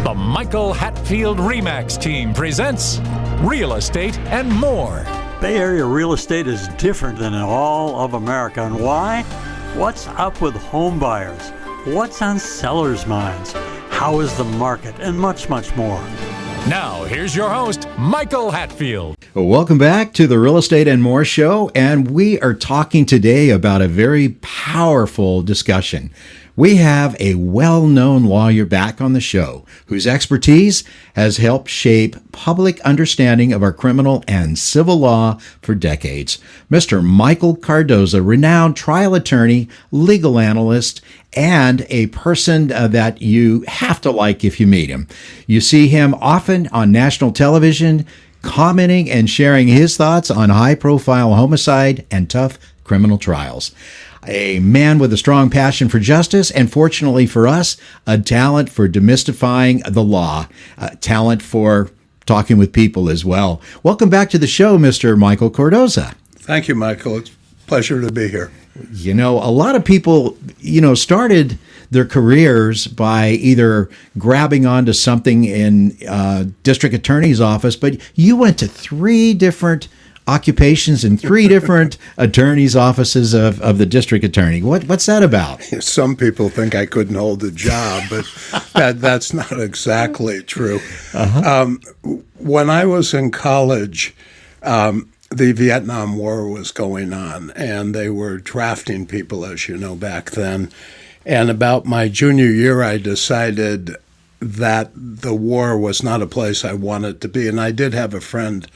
The Michael Hatfield RE team presents Real Estate and More. Bay Area real estate is different than in all of America. And why? What's up with home buyers? What's on sellers' minds? How is the market? And much, much more. Now, here's your host, Michael Hatfield. Welcome back to the Real Estate and More show, and we are talking today about a very powerful discussion. We have a well-known lawyer back on the show whose expertise has helped shape public understanding of our criminal and civil law for decades. Mr. Michael Cardoza, renowned trial attorney, legal analyst, and a person that you have to like if you meet him. You see him often on national television, commenting and sharing his thoughts on high-profile homicide and tough criminal trials. A man with a strong passion for justice, and fortunately for us, a talent for demystifying the law, a talent for talking with people as well. Welcome back to the show, Mr. Michael Cardoza. Thank you, Michael. It's a pleasure to be here. You know, a lot of people, started their careers by either grabbing onto something in district attorney's office, but you went to three different occupations in three different attorneys' offices of the district attorney. What's that about? Some people think I couldn't hold a job, but that's not exactly true. When I was in college, the Vietnam War was going on, and they were drafting people, as you know, back then. And about my junior year, I decided that the war was not a place I wanted to be. And I did have a friend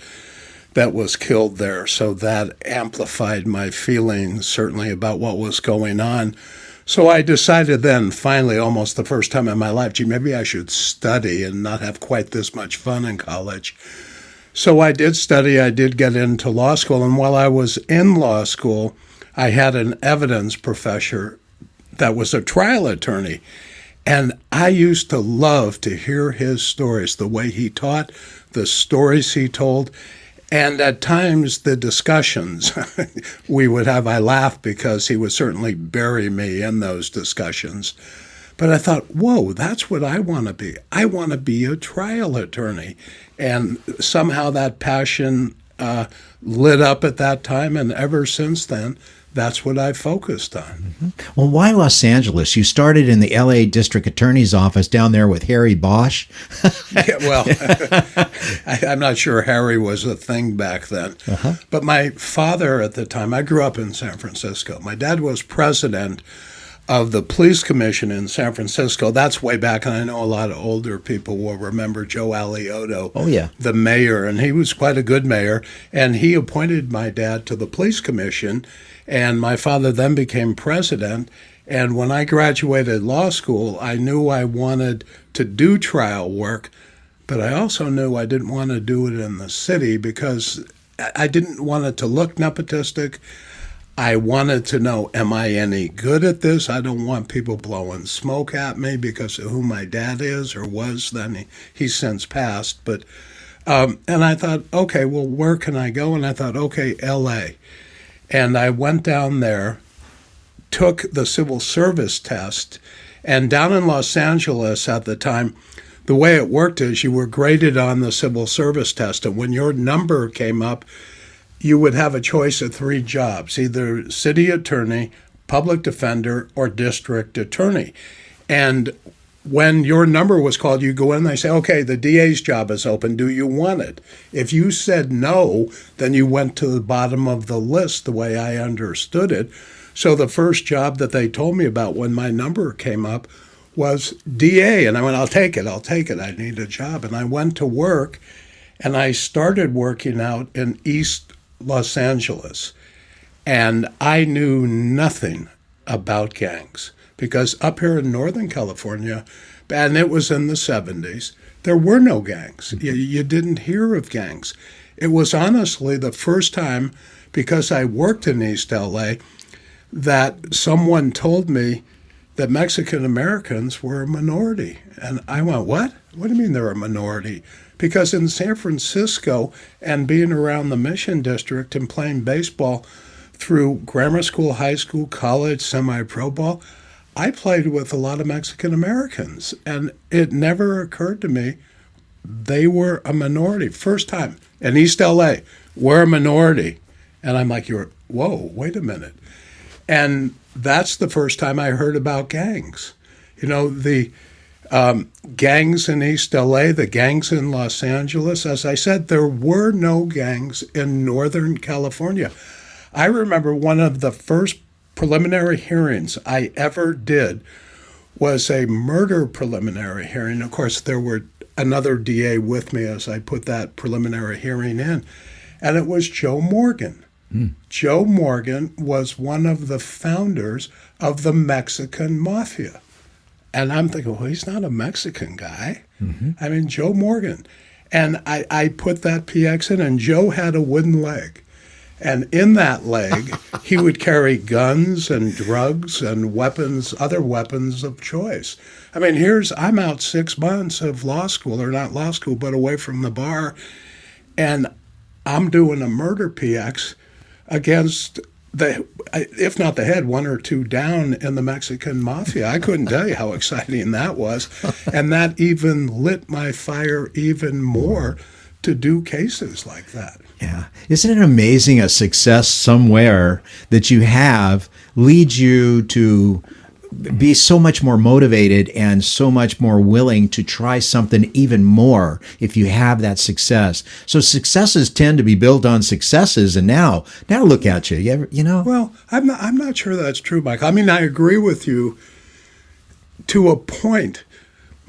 that was killed there, so that amplified my feelings, certainly, about what was going on. So I decided then, finally, almost the first time in my life, maybe I should study and not have quite this much fun in college. So I did study. I did get into law school, and while I was in law school, I had an evidence professor that was a trial attorney, and I used to love to hear his stories, the way he taught, the stories he told. And at times, the discussions we would have, I laughed because he would certainly bury me in those discussions. But I thought, whoa, that's what I want to be. I want to be a trial attorney. And somehow that passion lit up at that time. And ever since then, that's what I focused on. Mm-hmm. Well, why Los Angeles? You started in the L.A. District Attorney's Office down there with Harry Bosch. Yeah, well, I'm not sure Harry was a thing back then. But my father at the time, I grew up in San Francisco. My dad was president of the police commission in San Francisco. That's way back, and I know a lot of older people will remember Joe Alioto, the mayor, and he was quite a good mayor, and he appointed my dad to the police commission, and my father then became president. And when I graduated law school, I knew I wanted to do trial work, but I also knew I didn't want to do it in the city because I didn't want it to look nepotistic. I wanted to know, am I any good at this? I don't want people blowing smoke at me because of who my dad is or was then. He's since passed. But and I thought, okay, well, where can I go? And I thought, okay, L.A. And I went down there, took the civil service test, and down in Los Angeles at the time, the way it worked is you were graded on the civil service test, and when your number came up, you would have a choice of three jobs, either city attorney, public defender, or district attorney. And when your number was called, you go in and they say, okay, the DA's job is open. Do you want it? If you said no, then you went to the bottom of the list the way I understood it. So the first job that they told me about when my number came up was DA. And I went, I'll take it. I need a job. And I went to work, and I started working out in East Los Angeles. And I knew nothing about gangs. Because up here in Northern California, and it was in the 70s, there were no gangs. You didn't hear of gangs. It was honestly the first time, because I worked in East LA, that someone told me that Mexican Americans were a minority. And I went, what? What do you mean they're a minority? Because in San Francisco and being around the Mission District and playing baseball through grammar school, high school, college, semi-pro ball, I played with a lot of Mexican Americans, and it never occurred to me they were a minority. First time in East LA, we're a minority. And I'm like, whoa, wait a minute. And that's the first time I heard about gangs. The gangs in East LA, the gangs in Los Angeles. As I said, there were no gangs in Northern California. I remember one of the first preliminary hearings I ever did was a murder preliminary hearing. Of course, there were another DA with me as I put that preliminary hearing in, and it was Joe Morgan. Joe Morgan was one of the founders of the Mexican Mafia. And I'm thinking, well, he's not a Mexican guy. I mean, Joe Morgan. And I put that PX in, and Joe had a wooden leg. And in that leg, he would carry guns and drugs and weapons, other weapons of choice. I mean, I'm out 6 months of law school, or not law school, but away from the bar, and I'm doing a murder PX against if not the head, 1 or 2 down in the Mexican Mafia. I couldn't tell you how exciting that was. And that even lit my fire even more to do cases like that. Yeah. Isn't it amazing a success somewhere that you have leads you to be so much more motivated and so much more willing to try something even more if you have that success. So successes tend to be built on successes, and now look at you. Well, I'm not sure that's true, Mike. I mean, I agree with you to a point,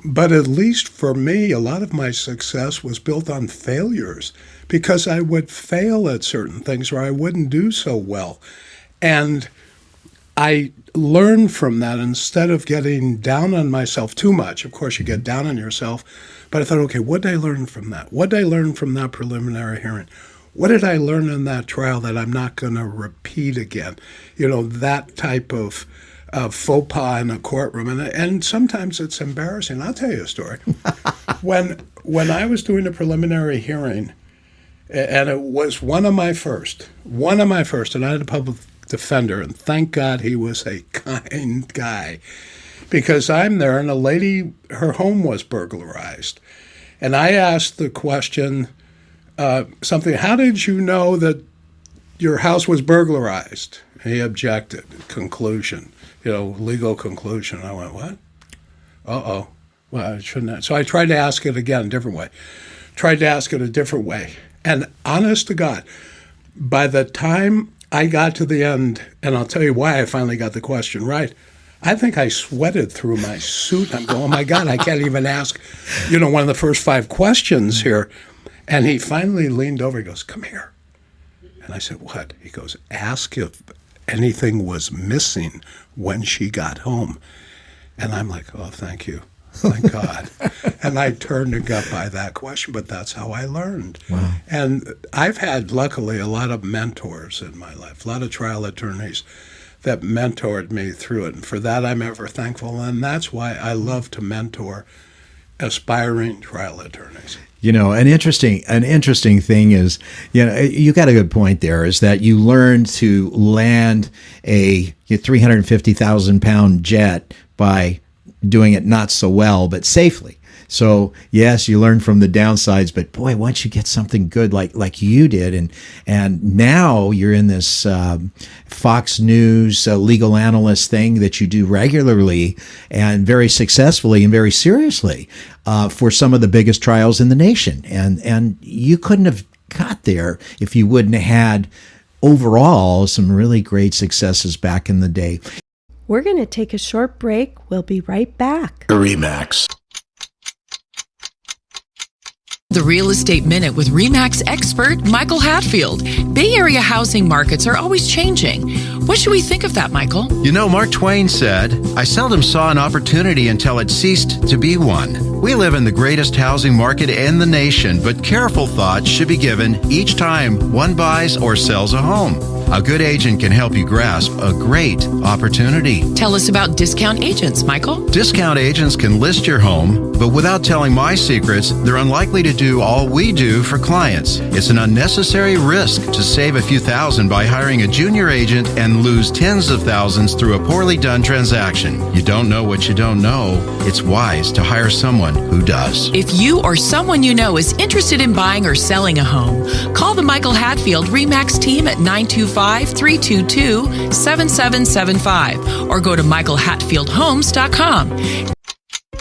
but at least for me, a lot of my success was built on failures because I would fail at certain things or I wouldn't do so well. And I learned from that instead of getting down on myself too much. Of course, you get down on yourself. But I thought, okay, what did I learn from that? What did I learn from that preliminary hearing? What did I learn in that trial that I'm not going to repeat again? That type of faux pas in a courtroom. And sometimes it's embarrassing. I'll tell you a story. When I was doing a preliminary hearing, and it was one of my first, and I had a public defender, and thank God he was a kind guy, because I'm there and a lady, her home was burglarized, and I asked the question, something, how did you know that your house was burglarized? He objected. Conclusion, legal conclusion. I went, what? Uh-oh. Well, I shouldn't have. So I tried to ask it again, a different way. And honest to God, by the time I got to the end, and I'll tell you why I finally got the question right, I think I sweated through my suit. I'm going, oh my God, I can't even ask, one of the first 5 questions here. And he finally leaned over, he goes, come here. And I said, what? He goes, ask if anything was missing when she got home. And I'm like, oh, thank you. Thank God. And I turned and got by that question, but that's how I learned. Wow. And I've had, luckily, a lot of mentors in my life, a lot of trial attorneys that mentored me through it. And for that, I'm ever thankful. And that's why I love to mentor aspiring trial attorneys. An interesting thing is, you got a good point there, is that you learn to land a 350,000-pound jet by doing it not so well, but safely. So yes, you learn from the downsides, but boy, once you get something good like you did, and now you're in this Fox News legal analyst thing that you do regularly and very successfully and very seriously for some of the biggest trials in the nation. And you couldn't have got there if you wouldn't have had overall some really great successes back in the day. We're going to take a short break. We'll be right back. RE/MAX. The Real Estate Minute with RE/MAX expert Michael Hatfield. Bay Area housing markets are always changing. What should we think of that, Michael? Mark Twain said, I seldom saw an opportunity until it ceased to be one. We live in the greatest housing market in the nation, but careful thought should be given each time one buys or sells a home. A good agent can help you grasp a great opportunity. Tell us about discount agents, Michael. Discount agents can list your home, but without telling my secrets, they're unlikely to do all we do for clients. It's an unnecessary risk to save a few thousand by hiring a junior agent and lose tens of thousands through a poorly done transaction. You don't know what you don't know. It's wise to hire someone who does. If you or someone you know is interested in buying or selling a home, call the Michael Hatfield RE/MAX team at 925-322-7775 or go to michaelhatfieldhomes.com.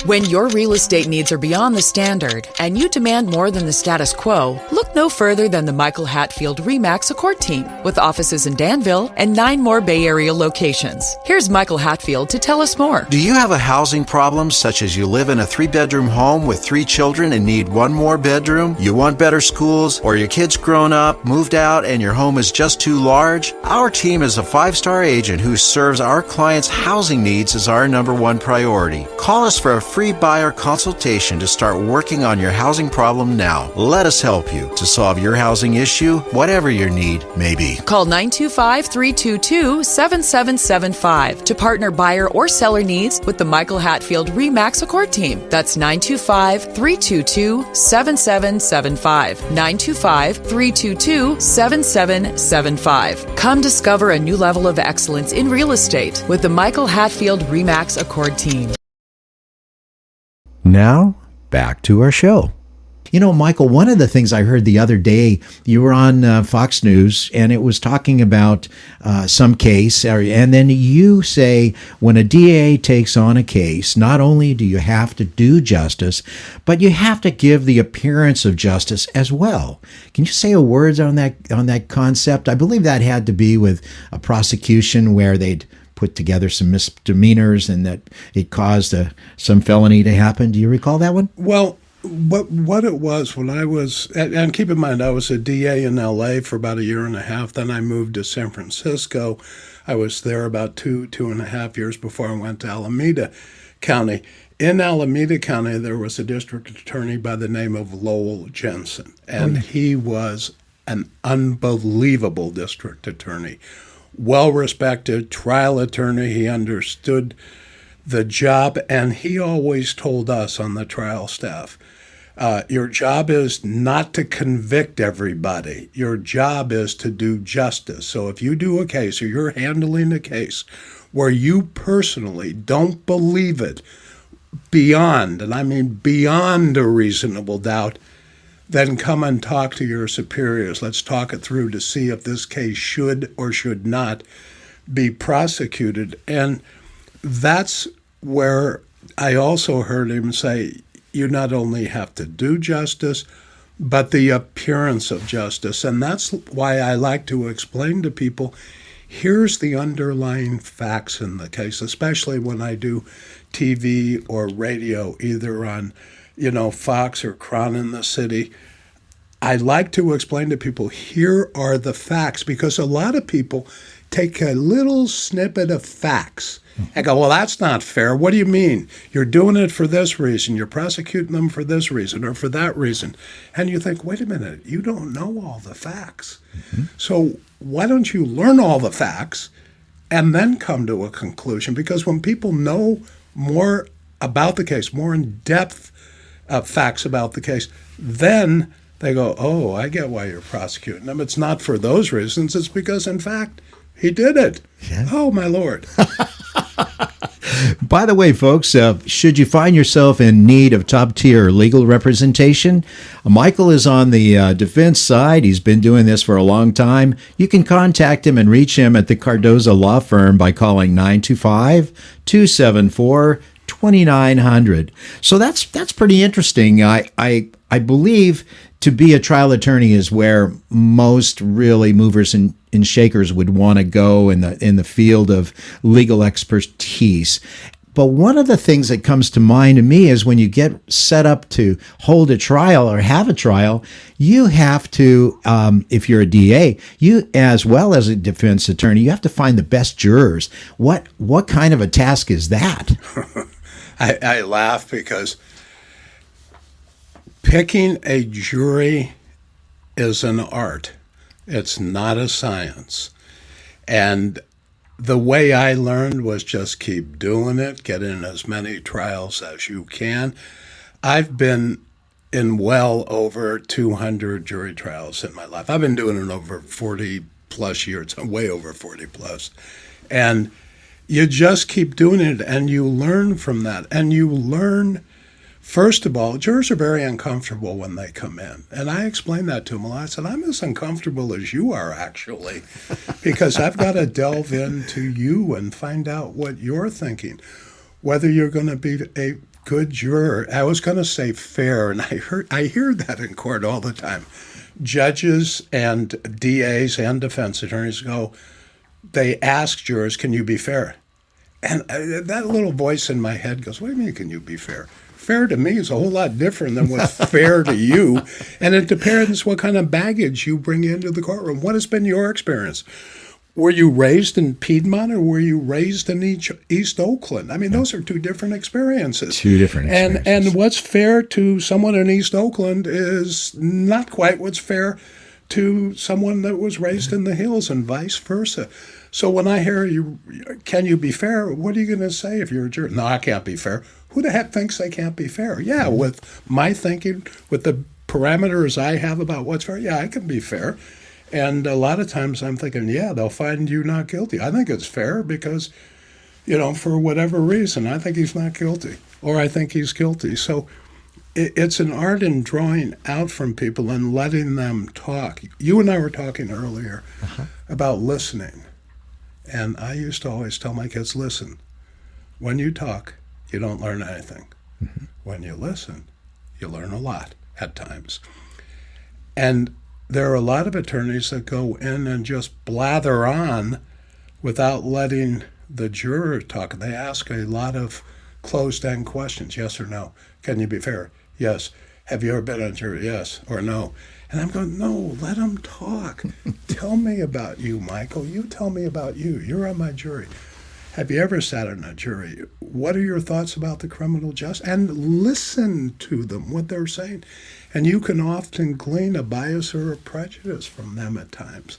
When your real estate needs are beyond the standard and you demand more than the status quo, look no further than the Michael Hatfield RE/MAX Accord team with offices in Danville and 9 more Bay Area locations. Here's Michael Hatfield to tell us more. Do you have a housing problem, such as you live in a 3-bedroom home with 3 children and need 1 more bedroom? You want better schools, or your kid's grown up, moved out, and your home is just too large? Our team is a 5-star agent who serves our clients' housing needs as our #1 priority. Call us for a free buyer consultation to start working on your housing problem now. Let us help you to solve your housing issue, whatever your need may be. Call 925-322-7775 to partner buyer or seller needs with the Michael Hatfield RE/MAX Accord team. That's 925-322-7775. 925-322-7775. Come discover a new level of excellence in real estate with the Michael Hatfield RE/MAX Accord team. Now, back to our show. You know, Michael, one of the things I heard the other day, you were on Fox News, and it was talking about some case, and then you say when a DA takes on a case, not only do you have to do justice, but you have to give the appearance of justice as well. Can you say a word on that concept? I believe that had to be with a prosecution where they'd put together some misdemeanors and that it caused some felony to happen. Do you recall that one? Well, what it was when I was, and keep in mind, I was a DA in L.A. for about 1.5 years. Then I moved to San Francisco. I was there about 2.5 years before I went to Alameda County. In Alameda County, there was a district attorney by the name of Lowell Jensen, and he was an unbelievable district attorney. Well-respected trial attorney. He understood the job, and he always told us on the trial staff, your job is not to convict everybody. Your job is to do justice. So if you do a case or you're handling a case where you personally don't believe it beyond, and I mean beyond a reasonable doubt, then come and talk to your superiors. Let's talk it through to see if this case should or should not be prosecuted. And that's where I also heard him say, you not only have to do justice, but the appearance of justice. And that's why I like to explain to people, here's the underlying facts in the case, especially when I do TV or radio, either on Fox or Crown in the City. I like to explain to people, here are the facts, because a lot of people take a little snippet of facts and go, well, that's not fair. What do you mean? You're doing it for this reason. You're prosecuting them for this reason or for that reason. And you think, wait a minute, you don't know all the facts. Mm-hmm. So why don't you learn all the facts and then come to a conclusion? Because when people know more about the case, more in-depth facts about the case, then they go, oh, I get why you're prosecuting him. It's not for those reasons. It's because, in fact, he did it. Yeah. Oh, my Lord. By the way, folks, should you find yourself in need of top-tier legal representation, Michael is on the defense side. He's been doing this for a long time. You can contact him and reach him at the Cardoza Law Firm by calling 925-274-2900. So that's pretty interesting. I believe to be a trial attorney is where most really movers and shakers would want to go in the field of legal expertise. But one of the things that comes to mind to me is when you get set up to hold a trial or have a trial, you have to, if you're a DA, you as well as a defense attorney, you have to find the best jurors. What kind of a task is that? I laugh because picking a jury is an art. It's not a science. And the way I learned was just keep doing it, get in as many trials as you can. I've been in well over 200 jury trials in my life. I've been doing it over 40 plus years, way over 40 plus. And you just keep doing it and you learn from that. And you learn, first of all, jurors are very uncomfortable when they come in. And I explained that to them a lot. I said, I'm as uncomfortable as you are, actually, because I've got to delve into you and find out what you're thinking, whether you're going to be a good juror. I was going to say fair, and I hear that in court all the time. Judges and DAs and defense attorneys they ask jurors, can you be fair? And that little voice in my head goes, what do you mean, can you be fair? Fair to me is a whole lot different than what's fair to you. And it depends what kind of baggage you bring into the courtroom. What has been your experience? Were you raised in Piedmont or were you raised in East Oakland? I mean, those are two different experiences. Two different experiences. And what's fair to someone in East Oakland is not quite what's fair to someone that was raised in the hills and vice versa. So when I hear you, can you be fair? What are you going to say if you're a juror? No, I can't be fair. Who the heck thinks they can't be fair? Yeah, with my thinking, with the parameters I have about what's fair, yeah, I can be fair. And a lot of times I'm thinking, yeah, they'll find you not guilty. I think it's fair because, for whatever reason, I think he's not guilty or I think he's guilty. So it's an art in drawing out from people and letting them talk. You and I were talking earlier about listening. And I used to always tell my kids, listen, when you talk, you don't learn anything. Mm-hmm. When you listen, you learn a lot at times. And there are a lot of attorneys that go in and just blather on without letting the juror talk. They ask a lot of closed-end questions, yes or no. Can you be fair? Yes. Have you ever been on a jury? Yes or no. And I'm going, no, let them talk. Tell me about you, Michael. You tell me about you. You're on my jury. Have you ever sat on a jury? What are your thoughts about the criminal justice? And listen to them, what they're saying. And you can often glean a bias or a prejudice from them at times.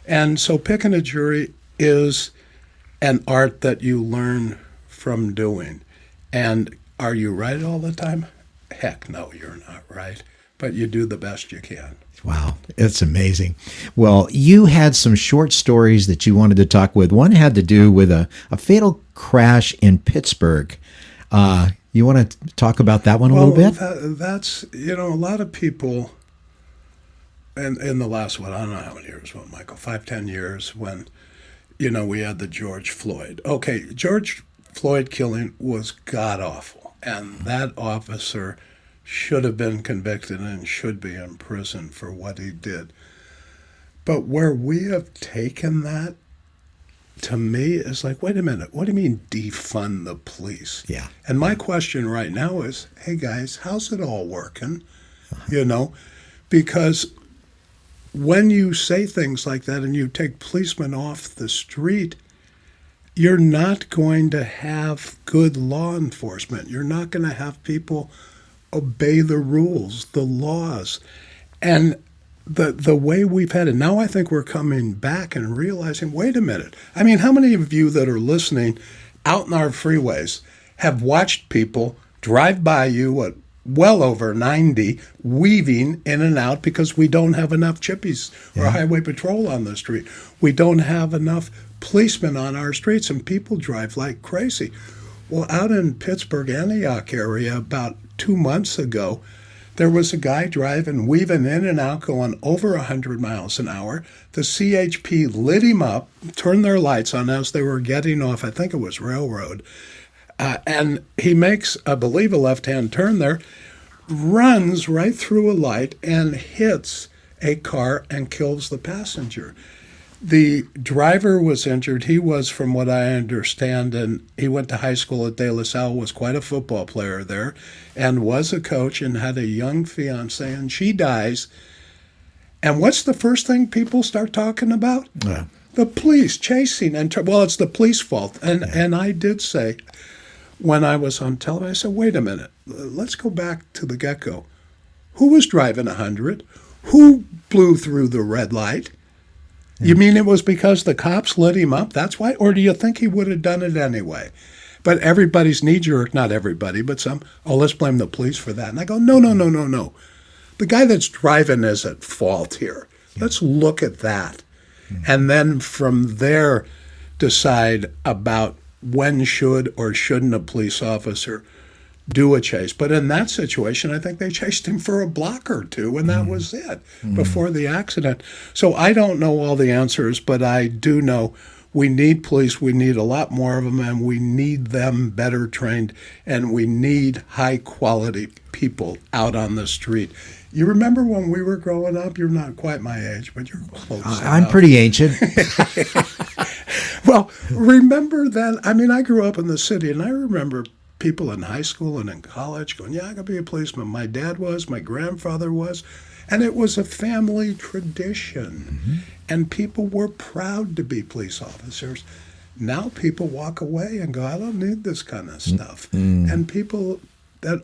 And so picking a jury is an art that you learn from doing. And are you right all the time? Heck no, you're not right. But you do the best you can. Wow, it's amazing. Well, you had some short stories that you wanted to talk with. One had to do with a fatal crash in Pittsburgh. You want to talk about that one a little bit? That's, a lot of people in the last, I don't know how many years, Michael, 5-10 years when, we had the George Floyd. Okay, George Floyd killing was god-awful. And that officer should have been convicted and should be in prison for what he did. But where we have taken that, to me, is like, wait a minute, what do you mean defund the police? Yeah. And my question right now is, hey guys, how's it all working? Because when you say things like that and you take policemen off the street, you're not going to have good law enforcement. You're not going to have people obey the rules, the laws. And the way we've had it, now I think we're coming back and realizing, wait a minute. I mean, how many of you that are listening out in our freeways have watched people drive by you at well over 90, weaving in and out because we don't have enough chippies or highway patrol on the street. We don't have enough policemen on our streets, and people drive like crazy. Well, out in Pittsburgh, Antioch area about 2 months ago, there was a guy driving, weaving in and out, going over 100 miles an hour. The CHP lit him up, turned their lights on as they were getting off, I think it was Railroad, and he makes, I believe, a left-hand turn there, runs right through a light and hits a car and kills the passenger. The driver was injured. He was, from what I understand, and he went to high school at De La Salle, was quite a football player there, and was a coach and had a young fiancée, and she dies. And what's the first thing people start talking about? The police chasing. Well, it's the police fault. And I did say, when I was on television, I said, wait a minute, let's go back to the get-go. Who was driving 100? Who blew through the red light? You mean it was because the cops lit him up? That's why? Or do you think he would have done it anyway? But everybody's knee-jerk, not everybody, but some, let's blame the police for that. And I go, no. The guy that's driving is at fault here. Let's look at that. And then from there, decide about when should or shouldn't a police officer do a chase. But in that situation, I think they chased him for a block or two, and that was it before the accident. So I don't know all the answers, but I do know we need police. We need a lot more of them, and we need them better trained, and we need high-quality people out on the street. You remember when we were growing up? You're not quite my age, but you're close I'm enough. pretty ancient. Well, remember that? I mean, I grew up in the city, and I remember people in high school and in college going, I could be a policeman. My dad was, my grandfather was, and it was a family tradition. And people were proud to be police officers. Now people walk away and go, I don't need this kind of stuff. And people that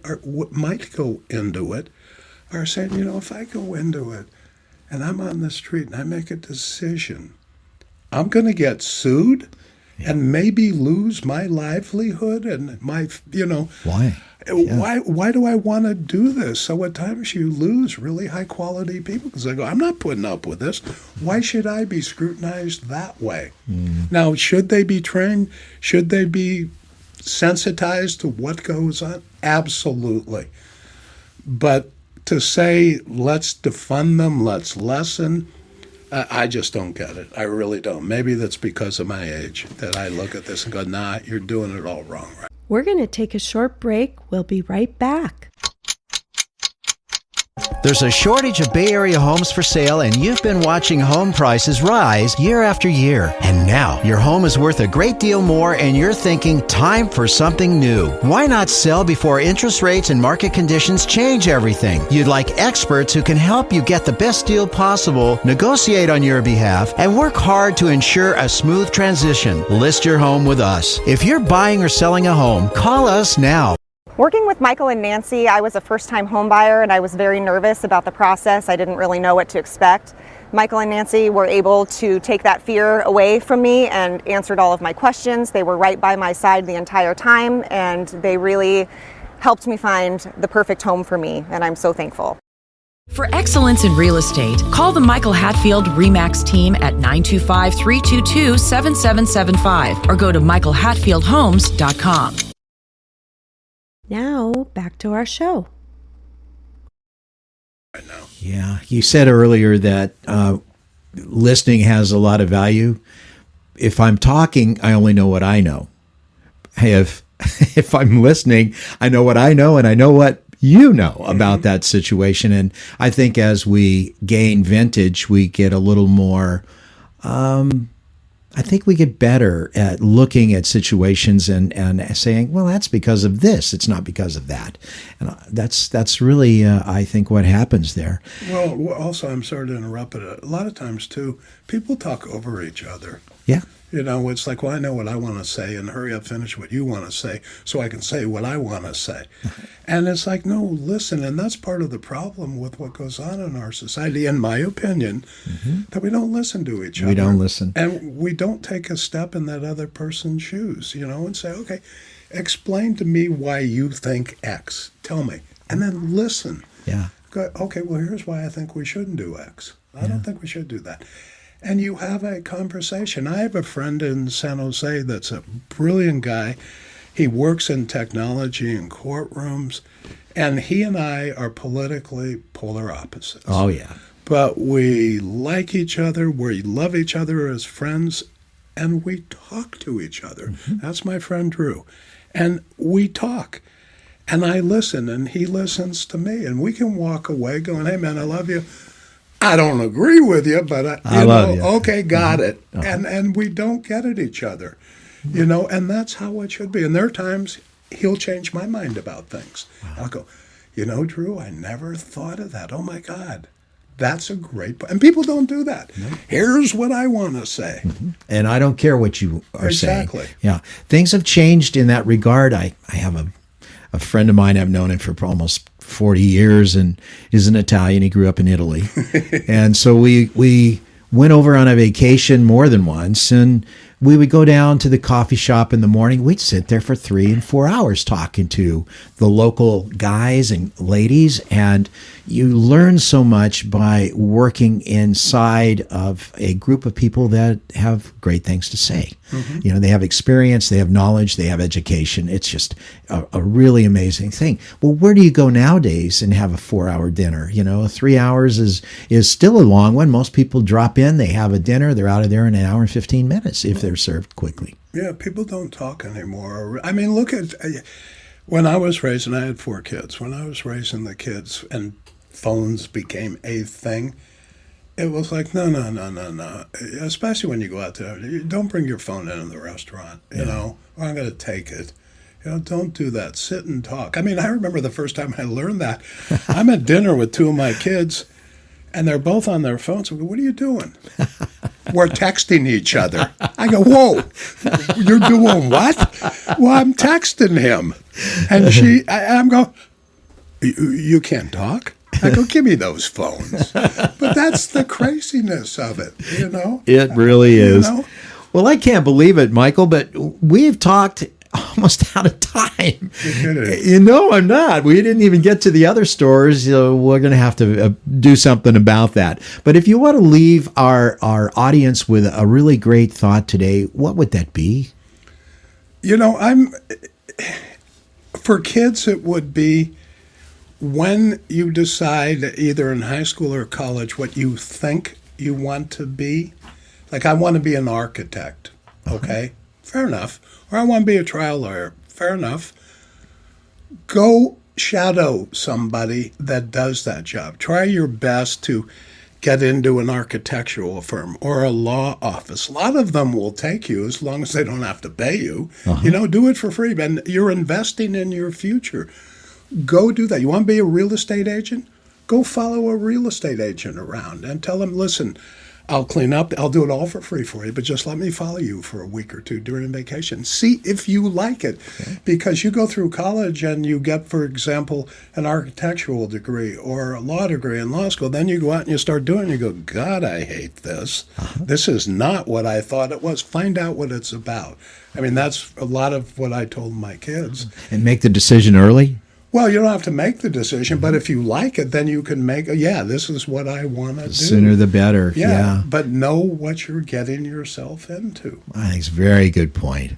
might go into it are saying, if I go into it and I'm on the street and I make a decision, I'm going to get sued and maybe lose my livelihood and my, Why? Why do I want to do this? So at times you lose really high quality people because they go, I'm not putting up with this. Why should I be scrutinized that way? Now, should they be trained? Should they be sensitized to what goes on? Absolutely. But to say, let's defund them, let's lessen, I just don't get it. I really don't. Maybe that's because of my age that I look at this and go, nah, you're doing it all wrong. Right? We're going to take a short break. We'll be right back. There's a shortage of Bay Area homes for sale, and you've been watching home prices rise year after year. And now your home is worth a great deal more, and you're thinking, time for something new. Why not sell before interest rates and market conditions change everything? You'd like experts who can help you get the best deal possible, negotiate on your behalf, and work hard to ensure a smooth transition. List your home with us. If you're buying or selling a home, call us now. Working with Michael and Nancy, I was a first-time home buyer and I was very nervous about the process. I didn't really know what to expect. Michael and Nancy were able to take that fear away from me and answered all of my questions. They were right by my side the entire time, and they really helped me find the perfect home for me, and I'm so thankful. For excellence in real estate, call the Michael Hatfield RE/MAX team at 925-322-7775 or go to michaelhatfieldhomes.com. Now, back to our show. Yeah, you said earlier that listening has a lot of value. If I'm talking, I only know what I know. If I'm listening, I know what I know, and I know what you know about that situation. And I think as we gain vintage, we get a little more, I think we get better at looking at situations and saying, well, that's because of this. It's not because of that. And that's really, I think, what happens there. Well, also, I'm sorry to interrupt, but a lot of times, too, people talk over each other. Yeah. It's like, well, I know what I want to say, and hurry up, finish what you want to say so I can say what I want to say. And it's like, no, listen, and that's part of the problem with what goes on in our society, in my opinion, that we don't listen to each other. We don't listen. And we don't take a step in that other person's shoes, and say, okay, explain to me why you think X. Tell me. And then listen. Yeah. Go, okay, well, here's why I think we shouldn't do X. I don't think we should do that. And you have a conversation. I have a friend in San Jose that's a brilliant guy. He works in technology in courtrooms, and he and I are politically polar opposites. Oh, yeah. But we like each other, we love each other as friends, and we talk to each other. That's my friend Drew. And we talk. And I listen, and he listens to me. And we can walk away going, hey, man, I love you. I don't agree with you, but I love you. Okay, got it. And we don't get at each other, and that's how it should be. And there are times he'll change my mind about things. I'll go, Drew, I never thought of that. Oh my God, that's a great point. And people don't do that. Here's what I want to say. And I don't care what you are saying. Exactly. Yeah. Things have changed in that regard. I have a friend of mine, I've known him for almost 40 years, and is an Italian. He grew up in Italy. And so we went over on a vacation more than once, and we would go down to the coffee shop in the morning. We'd sit there for 3 and 4 hours talking to the local guys and ladies, and you learn so much by working inside of a group of people that have great things to say. You know, they have experience, they have knowledge, they have education. It's just a really amazing thing. Well, where do you go nowadays and have a 4-hour dinner? You know, 3 hours is still a long one. Most people drop in, they have a dinner, they're out of there in an hour and 15 minutes if they're served quickly. Yeah, people don't talk anymore. I mean, look at when I was raising, I had 4 kids. When I was raising the kids and phones became a thing, it was like, no. Especially when you go out there, don't bring your phone into the restaurant, you know, or I'm going to take it. You know, don't do that. Sit and talk. I mean, I remember the first time I learned that. I'm at dinner with 2 of my kids, and they're both on their phones. I go, what are you doing? We're texting each other. I go, whoa, you're doing what? Well, I'm texting him. And I'm going, you can't talk? I go, give me those phones. But that's the craziness of it, you know? It really is. You know? Well, I can't believe it, Michael, but we've talked almost out of time. You're kidding. You know, I'm not. We didn't even get to the other stores. We're going to have to do something about that. But if you want to leave our audience with a really great thought today, what would that be? You know, for kids, it would be when you decide either in high school or college what you think you want to be. Like, I want to be an architect. Okay, fair enough. Or I want to be a trial lawyer. Fair enough. Go shadow somebody that does that job. Try your best to get into an architectural firm or a law office. A lot of them will take you as long as they don't have to pay you. You know, do it for free. And you're investing in your future. Go do that. You want to be a real estate agent? Go follow a real estate agent around and tell them, listen, I'll clean up. I'll do it all for free for you, but just let me follow you for a week or 2 during vacation. See if you like it. Okay. Because you go through college and you get, for example, an architectural degree or a law degree in law school. Then you go out and you start doing it and you go, God, I hate this. This is not what I thought it was. Find out what it's about. I mean, that's a lot of what I told my kids. And make the decision early? Well, you don't have to make the decision, but if you like it, then you can make, this is what I want to do. The sooner the better. Yeah. But know what you're getting yourself into. I think it's a very good point.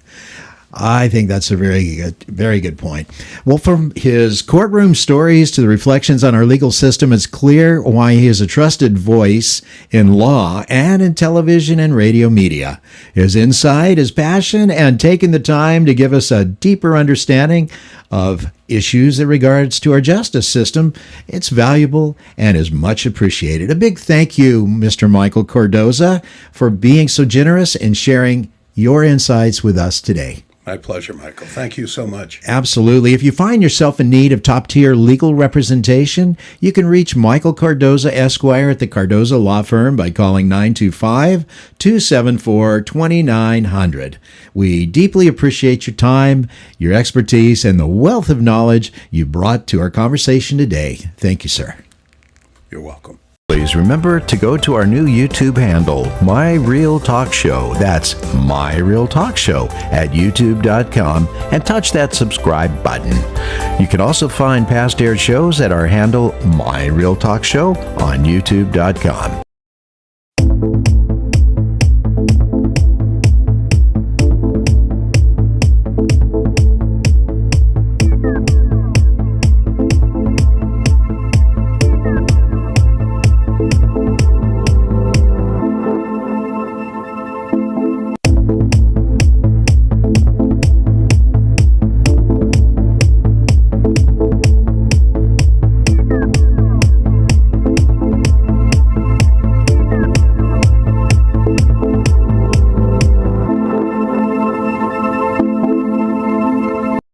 I think that's a very good point. Well, from his courtroom stories to the reflections on our legal system, it's clear why he is a trusted voice in law and in television and radio media. His insight, his passion, and taking the time to give us a deeper understanding of issues in regards to our justice system, it's valuable and is much appreciated. A big thank you, Mr. Michael Cardoza, for being so generous and sharing your insights with us today. My pleasure, Michael. Thank you so much. Absolutely. If you find yourself in need of top-tier legal representation, you can reach Michael Cardoza, Esquire at the Cardoza Law Firm by calling 925-274-2900. We deeply appreciate your time, your expertise, and the wealth of knowledge you brought to our conversation today. Thank you, sir. You're welcome. Please remember to go to our new YouTube handle, My Real Talk Show. That's My Real Talk Show at youtube.com and touch that subscribe button. You can also find past aired shows at our handle, My Real Talk Show, on youtube.com.